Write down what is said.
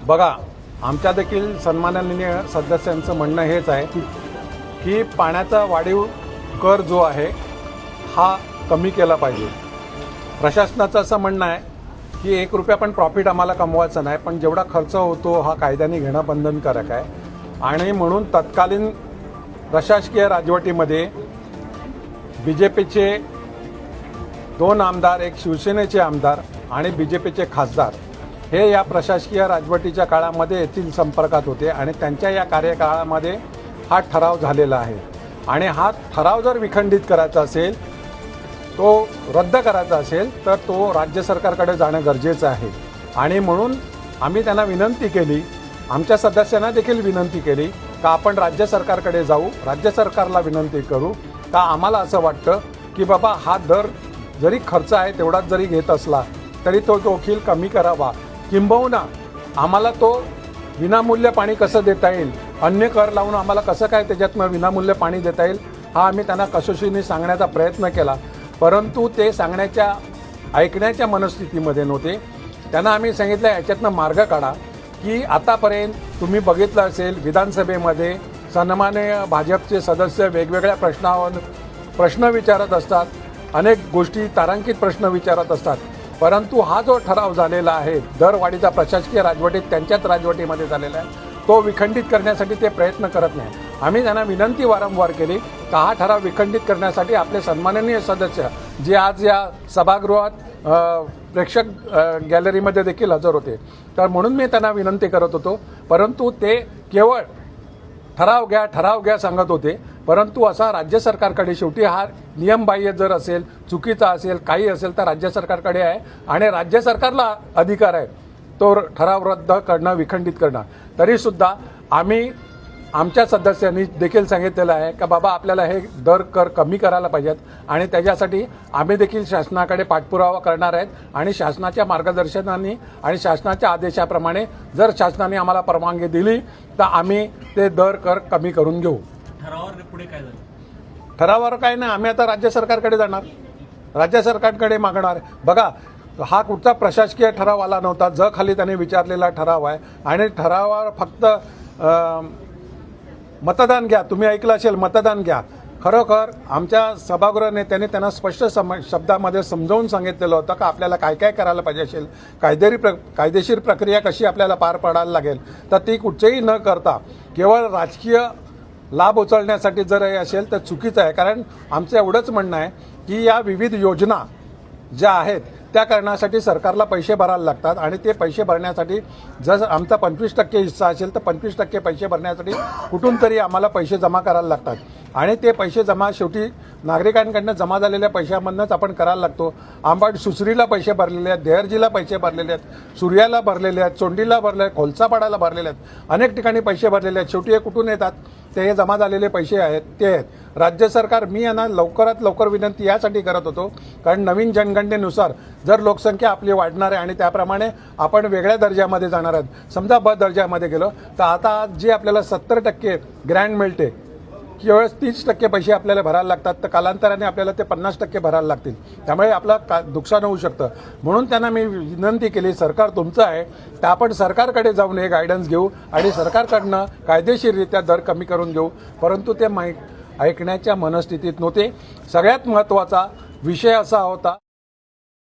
बघा, आमच्या देखील सन्माननीय सदस्यांचं म्हणणं हेच आहे की पाण्याचा वाढीव कर जो आहे हा कमी केला पाहिजे। प्रशासनाचं असं म्हणणं आहे की 1 रुपया पण प्रॉफिट आम्हाला कमवायचं नाही, पण जेवढा खर्च होतो हा कायद्याने घेणं बंधनकारक आहे। आणि म्हणून तत्कालीन प्रशासकीय राजवटीमध्ये बीजेपीचे 2 आमदार, एक शिवसेनेचे आमदार आणि बीजेपीचे खासदार हे या प्रशासकीय राजवटीच्या काळामध्ये येथील संपर्कात होते आणि त्यांच्या या कार्यकाळामध्ये हा ठराव झालेला आहे। आणि हा ठराव जर विखंडित करायचा असेल, तो रद्द करायचा असेल, तर तो राज्य सरकारकडे जाणं गरजेचं आहे। आणि म्हणून आम्ही त्यांना विनंती केली, आमच्या सदस्यांना देखील विनंती केली का आपण राज्य सरकारकडे जाऊ, राज्य सरकारला विनंती करू का आम्हाला असं वाटतं की बाबा हा दर जरी खर्च आहे तेवढाच जरी घेत असला तरी तो देखील कमी करावा, किंबहुना आम्हाला तो विनामूल्य पाणी कसं देता येईल, अन्य कर लावून आम्हाला कसं काय त्याच्यातनं विनामूल्य पाणी देता येईल हा आम्ही त्यांना कसोशीने सांगण्याचा प्रयत्न केला। परंतु ते ऐकण्याच्या मनस्थितीमध्ये नव्हते। त्यांना आम्ही सांगितलं याच्यातनं मार्ग काढा की आतापर्यंत तुम्ही बघितलं असेल विधानसभेमध्ये सन्माननीय भाजपचे सदस्य वेगवेगळ्या प्रश्नावर प्रश्न विचारत असतात, अनेक गोष्टी तारांकित प्रश्न विचारत असतात, परंतु हा जो ठराव झालेला आहे दरवाढीचा प्रशासकीय राजवटीत त्यांच्याच राजवटीमध्ये झालेला आहे, तो विखंडित करण्यासाठी ते प्रयत्न करत नाही। आम्ही त्यांना विनंती वारंवार केली का हा ठराव विखंडित करण्यासाठी आपले सन्माननीय सदस्य जे आज या सभागृहात प्रेक्षक गॅलरीमध्ये देखील हजर होते, तर म्हणून मी त्यांना विनंती करत होतो, परंतु ते केवळ ठराव घ्या सांगत होते। परंतु असा राज्य सरकारकडे शेवटी हा नियमबाह्य जर असेल, चुकीचा असेल, काही असेल तर राज्य सरकारकडे आहे आणि राज्य सरकारला अधिकार आहे तो ठराव रद्द करणं, विखंडित करणं। तरीसुद्धा आम्ही आमच्या सदस्यांनी देखील सांगितलेलं आहे का बाबा आपल्याला हे दर कर कमी करायला पाहिजेत आणि त्याच्यासाठी आम्ही देखील शासनाकडे पाठपुरावा करणार आहेत आणि शासनाच्या मार्गदर्शनाने आणि शासनाच्या आदेशाप्रमाणे जर शासनाने आम्हाला परवानगी दिली तर आम्ही ते दर कर कमी करून घेऊ। ठरावावर पुढे काय झालं? ठरावावर काय नाही, आम्ही आता राज्य सरकारकडे जाणार, राज्य सरकारकडे मागणार। बघा, हा कुठचा प्रशासकीय ठराव आला नव्हता, खाली त्याने विचारलेला ठराव आहे आणि ठरावावर फक्त मतदान घ्या, तुम्ही ऐकलं असेल मतदान घ्या। खरोखर आमच्या सभागृह नेत्याने त्यांना स्पष्ट शब्दामध्ये समजावून सांगितलेलं होतं का आपल्याला काय काय करायला पाहिजे असेल, कायदेशीर प्रक्रिया कशी आपल्याला पार पाडायला लागेल, तर ती कुठचेही न करता केवळ राजकीय लाभ उचलण्यासाठी जर हे असेल तर चुकीचं आहे। कारण आमचं एवढंच म्हणणं आहे की या विविध योजना ज्या आहेत त्या करण्यासाठी सरकारला पैसे भरायला लागतात आणि ते पैसे भरण्यासाठी जर आमचा 25% हिस्सा असेल तर 25% पैसे भरण्यासाठी कुठून तरी आम्हाला पैसे जमा करायला लागतात आणि ते पैसे जमा शेवटी नागरिकांकडनं जमा झालेल्या पैशामधनंच आपण करायला लागतो। आंबट सुसरीला पैसे भरलेले आहेत, देहरजीला पैसे भरलेले आहेत, सूर्याला भरलेले आहेत, चोंडीला भरले आहेत, खोलसापाडाला भरलेले आहेत, अनेक ठिकाणी पैसे भरलेले आहेत। शेवटी हे कुठून येतात? ते हे जमा झालेले पैसे आहेत ते आहेत। राज्य सरकार, मी यांना लवकरात लवकर विनंती यासाठी करत होतो कारण नवीन जनगणनेनुसार जर लोकसंख्या आपली वाढणार आहे आणि त्याप्रमाणे आपण वेगळ्या दर्जामध्ये जाणार आहोत, समजा ब दर्जामध्ये गेलो तर आता जे आपल्याला 70% ग्रँड मिळते केवळ 30% पैसे आपल्याला भरायला लागतात, तर कालांतराने आपल्याला ते 50% भरायला लागतील, त्यामुळे आपलं नुकसान होऊ शकतं। म्हणून त्यांना मी विनंती केली, सरकार तुमचं आहे तर आपण सरकारकडे जाऊन हे गायडन्स घेऊ आणि सरकारकडनं कायदेशीररित्या दर कमी करून घेऊ। परंतु ते ऐकण्याच्या मनस्थितीत नव्हते। सगळ्यात महत्त्वाचा विषय असा होता